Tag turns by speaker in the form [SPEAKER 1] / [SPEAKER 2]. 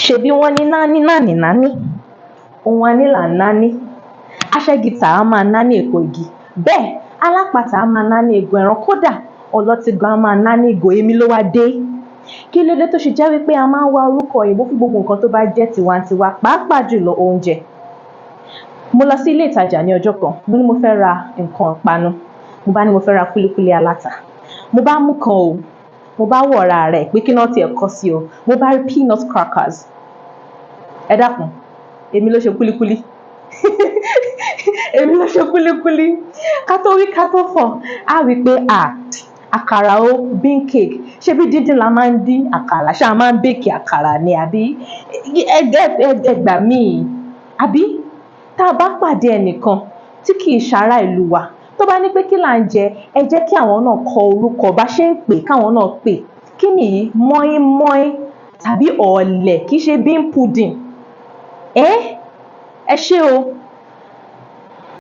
[SPEAKER 1] ṣebí wọ́n ní náání náání náání ohun aní là ń náání aṣẹ́gità á máa náání èpo igi bẹ́ẹ̀ alápatà á máa náání egun ẹran kódà ọlọ́tí gan á máa náání ìgò èmi ló wá dé kí ló dé tó ṣe jẹ́ wípé a máa ń wá orúkọ òyìnbó fún gbogbo nǹkan tó bá jẹ́ tiwantiwa pàápàá jùlọ oúnjẹ. Mo lọ sí ilé ìtajà ní ọjọ́ kan mo ní mo fẹ́ ra nǹkan ìpanu mo bá ní mo fẹ́ ra kúlíkúlí aláta mo bá mú kan o mo bá wọ̀ ra rẹ̀ pé kí náà tiẹ̀ kọ́ sí o mo bá rí peanut crackers ẹ dákun èmi ló ṣe kúlíkúlí èmi ló ṣe kúlíkúlí ká tó wí ká tó fọ̀ á rí pé àkàrà o bean cake ṣé bí dídín la máa ń dín àkàrà ṣá máa ń bèkì àkàrà ni àbí ẹgbà míì àbí tá a bá pàdé ẹnìkan tí kì í ṣará ìlú wa tó bá ní pé kí là ń jẹ ẹ jẹ́ kí àwọn náà kọ orúkọ bá ṣe ń pè káwọn náà pè kí nìyí mọ́ínmọ́ín tàbí ọ̀ọ̀lẹ̀ kì í ṣe bean pudding ẹ ṣé o